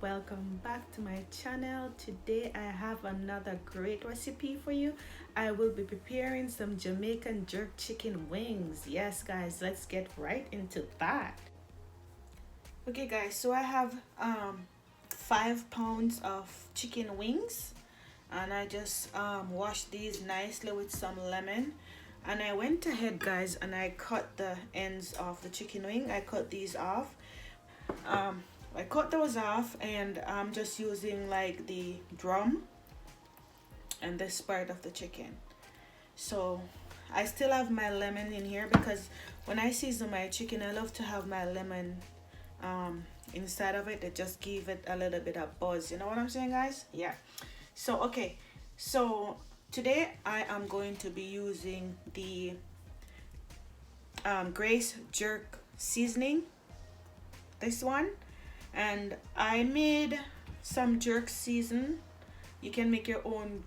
welcome back to my channel. Today I have another great recipe for you. I will be preparing some Jamaican jerk chicken wings. Yes guys, let's get right into that. Okay guys, so I have 5 pounds of chicken wings, and I just washed these nicely with some lemon. And I went ahead guys and I cut the ends of the chicken wing. I cut these off. I cut those off, and I'm just using like the drum and this part of the chicken. So I still have my lemon in here because when I season my chicken, I love to have my lemon inside of it. It just give it a little bit of buzz. You know what I'm saying, guys? Yeah. So okay, so today I am going to be using the Grace jerk seasoning, this one. And I made some jerk season. You can make your own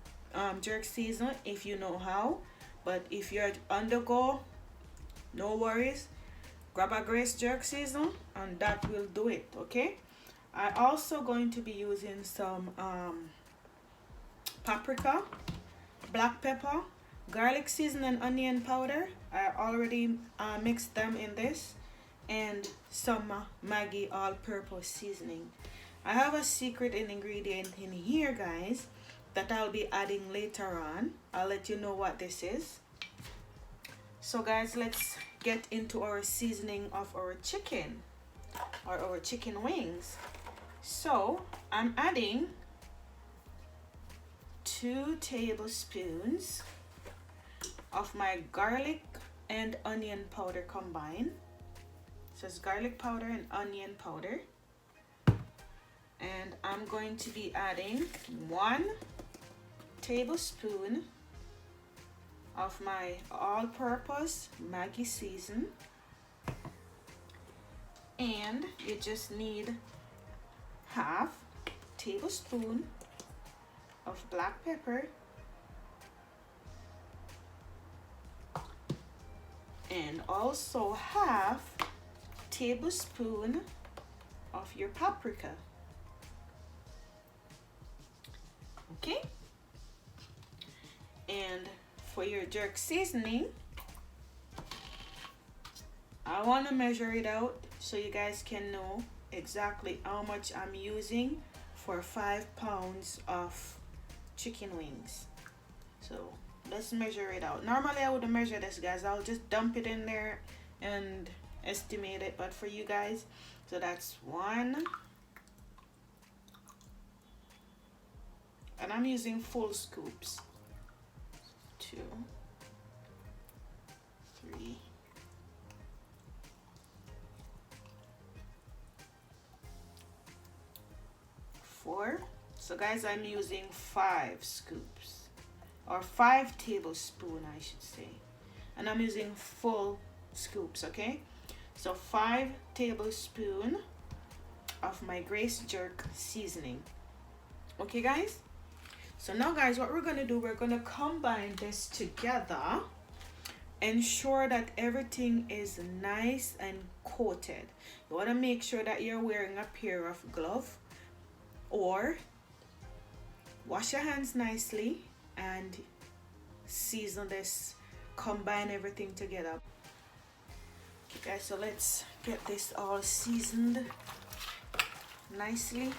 jerk season if you know how, but if you're on the go, no worries, grab a Grace jerk season and that will do it. Okay, I also going to be using some paprika, black pepper, garlic season, and onion powder. I already mixed them in this, and some Maggi all-purpose seasoning. I have a secret ingredient in here guys that I'll be adding later on. I'll let you know what this is. So guys, let's get into our seasoning of our chicken, or our chicken wings. So I'm adding 2 tablespoons of my garlic and onion powder combined. So it's garlic powder and onion powder. And I'm going to be adding 1 tablespoon of my all-purpose Maggi season. And you just need half tablespoon of black pepper, and also half tablespoon of your paprika. Okay, and for your jerk seasoning, I want to measure it out so you guys can know exactly how much I'm using for 5 pounds of chicken wings. So let's measure it out. Normally I wouldn't measure this guys, I'll just dump it in there and estimate it, but for you guys, so that's 1, and I'm using full scoops. 2, 3, 4. So guys, I'm using 5 scoops, or 5 tablespoons I should say, and I'm using full scoops. Okay, so 5 tablespoons of my Grace jerk seasoning. Okay guys, so now guys, what we're going to do, we're going to combine this together. Ensure that everything is nice and coated. You want to make sure that you're wearing a pair of gloves, or wash your hands nicely and season this, combine everything together. Okay guys, so let's get this all seasoned nicely.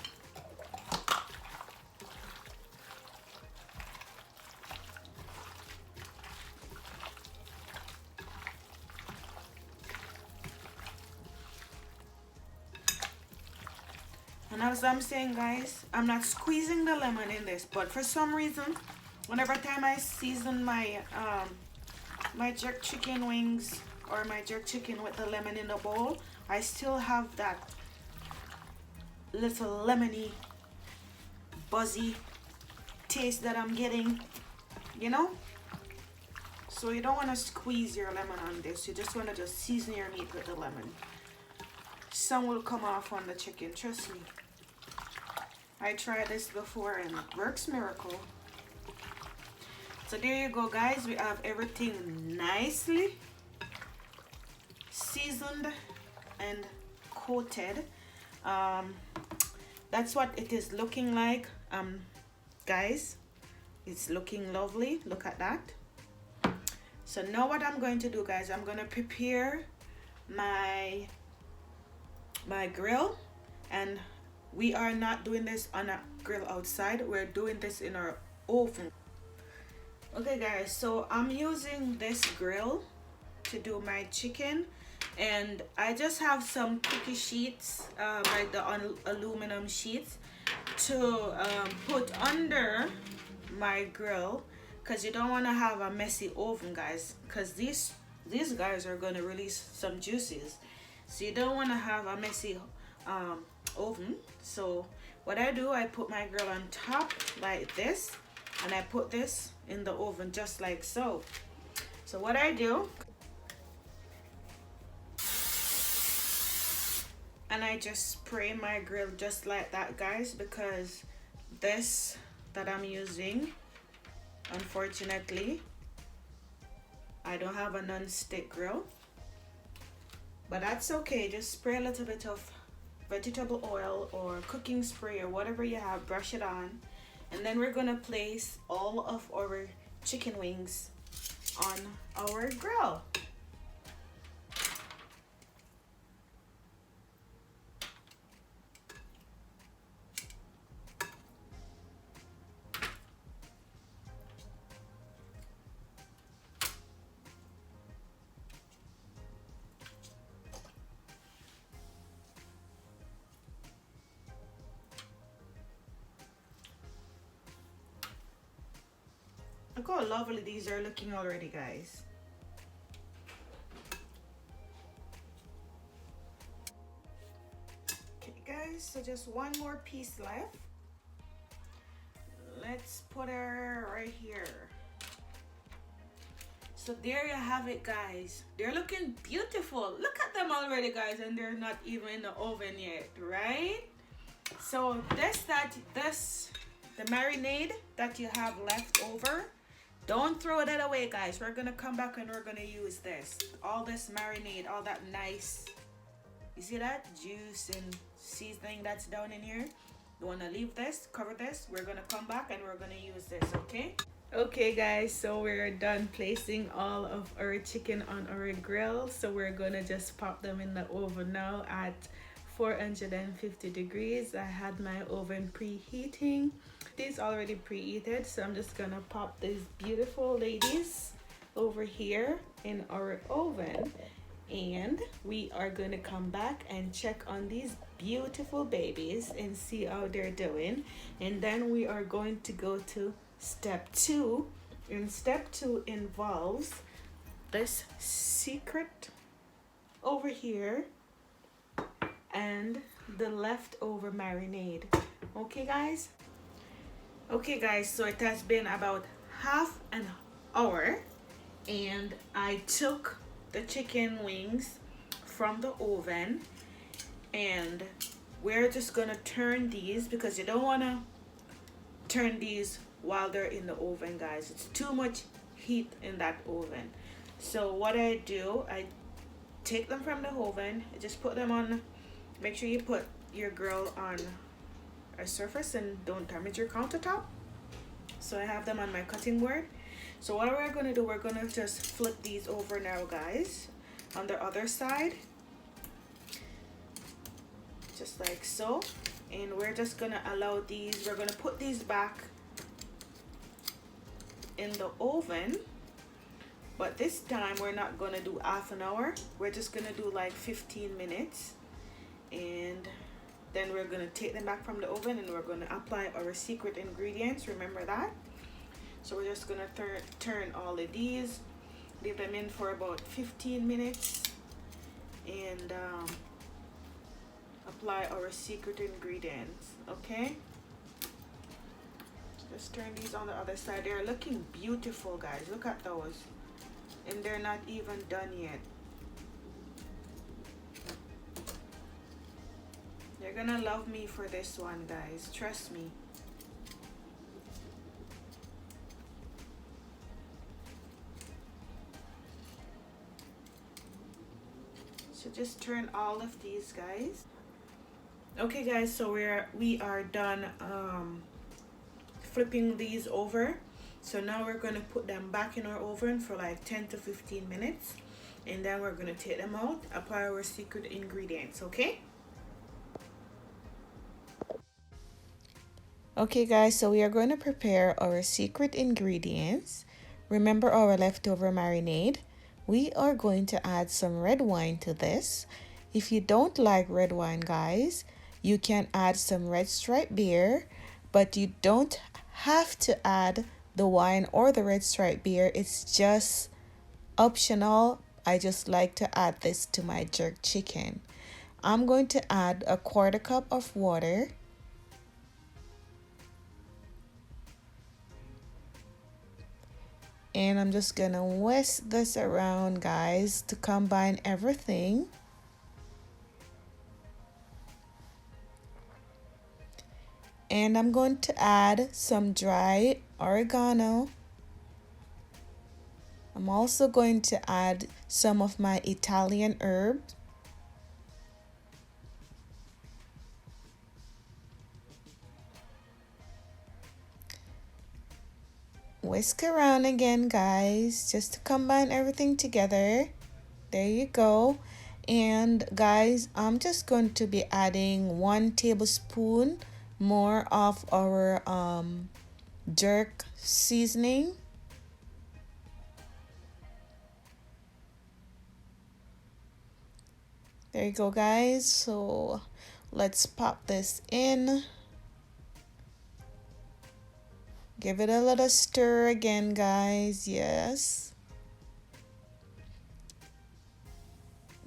And as I'm saying guys, I'm not squeezing the lemon in this, but for some reason, whenever time I season my my jerk chicken wings or my jerk chicken with the lemon in the bowl, I still have that little lemony buzzy taste that I'm getting, you know. So you don't want to squeeze your lemon on this, you just want to just season your meat with the lemon. Some will come off on the chicken, trust me. I tried this before and it works miracle. So there you go guys, we have everything nicely seasoned and coated. That's what it is looking like, guys. It's looking lovely. Look at that. So now what I'm going to do, guys, I'm going to prepare my grill, and we are not doing this on a grill outside. We're doing this in our oven. Okay, guys, so I'm using this grill to do my chicken, and I just have some cookie sheets, like the aluminum sheets, to put under my grill, because you don't want to have a messy oven, guys, because these guys are going to release some juices, so you don't want to have a messy oven. So what I do, I put my grill on top like this, and I put this in the oven just like so. So what I do, and I just spray my grill just like that, guys, because this that I'm using, unfortunately, I don't have a non-stick grill, but that's okay. Just spray a little bit of vegetable oil or cooking spray or whatever you have, brush it on, and then we're gonna place all of our chicken wings on our grill. Look how lovely these are looking already, guys. Okay, guys, so just one more piece left. Let's put her right here. So there you have it, guys. They're looking beautiful. Look at them already, guys, and they're not even in the oven yet, right? So the marinade that you have left over, don't throw that away, guys. We're gonna come back and we're gonna use this. All this marinade, all that nice, you see that juice and seasoning that's down in here. You wanna leave this, cover this. We're gonna come back and we're gonna use this, okay? Okay, guys, so we're done placing all of our chicken on our grill. So we're gonna just pop them in the oven now at 450 degrees. I had my oven preheating. It's already preheated, so I'm just gonna pop these beautiful ladies over here in our oven, and we are gonna come back and check on these beautiful babies and see how they're doing, and then we are going to go to step 2, and step 2 involves this secret over here and the leftover marinade. Okay, guys? Okay, guys, so it has been about half an hour, and I took the chicken wings from the oven, and we're just gonna turn these, because you don't want to turn these while they're in the oven, guys. It's too much heat in that oven. So what I do, I take them from the oven, I just put them on. Make sure you put your grill on a surface and don't damage your countertop. So I have them on my cutting board. So what we're gonna do, we're gonna just flip these over now, guys, on the other side, just like so. And we're just gonna allow these, we're gonna put these back in the oven, but this time we're not gonna do half an hour. We're just gonna do like 15 minutes, and then we're gonna take them back from the oven and we're gonna apply our secret ingredients. Remember that? So we're just gonna turn all of these, leave them in for about 15 minutes, and apply our secret ingredients. Okay, just turn these on the other side. They're looking beautiful, guys. Look at those, and they're not even done yet. You're gonna love me for this one, guys, trust me. So just turn all of these, guys. Okay guys, so we are done flipping these over. So now we're going to put them back in our oven for like 10 to 15 minutes, and then we're going to take them out, apply our secret ingredients. Okay. Okay guys, so we are going to prepare our secret ingredients. Remember our leftover marinade? We are going to add some red wine to this. If you don't like red wine, guys, you can add some red stripe beer, but you don't have to add the wine or the red stripe beer. It's just optional. I just like to add this to my jerk chicken. I'm going to add a quarter cup of water. And I'm just gonna whisk this around, guys, to combine everything. And I'm going to add some dry oregano. I'm also going to add some of my Italian herbs. Whisk around again, guys, just to combine everything together. There you go. And guys, I'm just going to be adding 1 tablespoon more of our jerk seasoning. There you go, guys. So let's pop this in. Give it a little stir again, guys. Yes.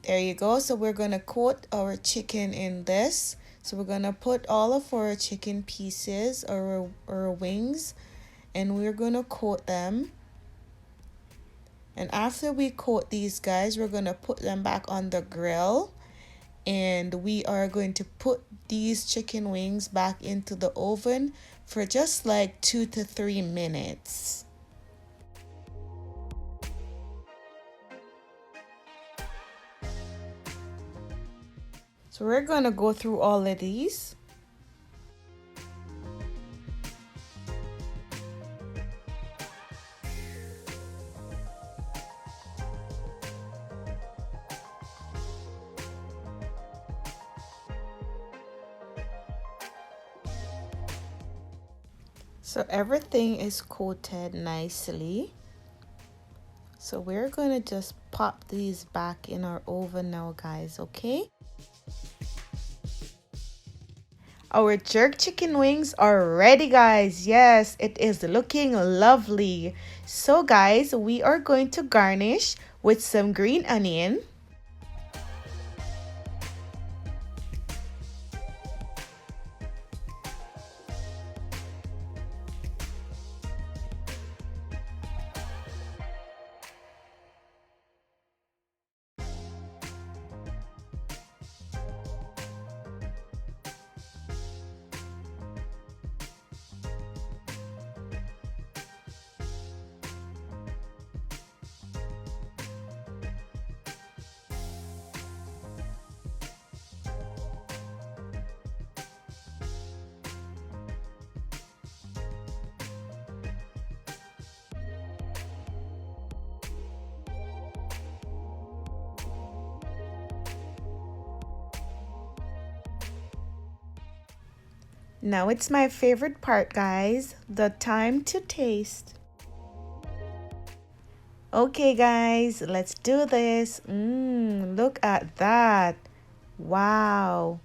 There you go. So we're going to coat our chicken in this. So we're going to put all of our chicken pieces or wings, and we're going to coat them. And after we coat these, guys, we're going to put them back on the grill. And we are going to put these chicken wings back into the oven for just like 2 to 3 minutes. So we're going to go through all of these. So everything is coated nicely. So we're going to just pop these back in our oven now, guys, okay? Our jerk chicken wings are ready, guys. Yes, it is looking lovely. So guys, we are going to garnish with some green onion. Now it's my favorite part, guys, the time to taste. Okay, guys, let's do this. Look at that. Wow.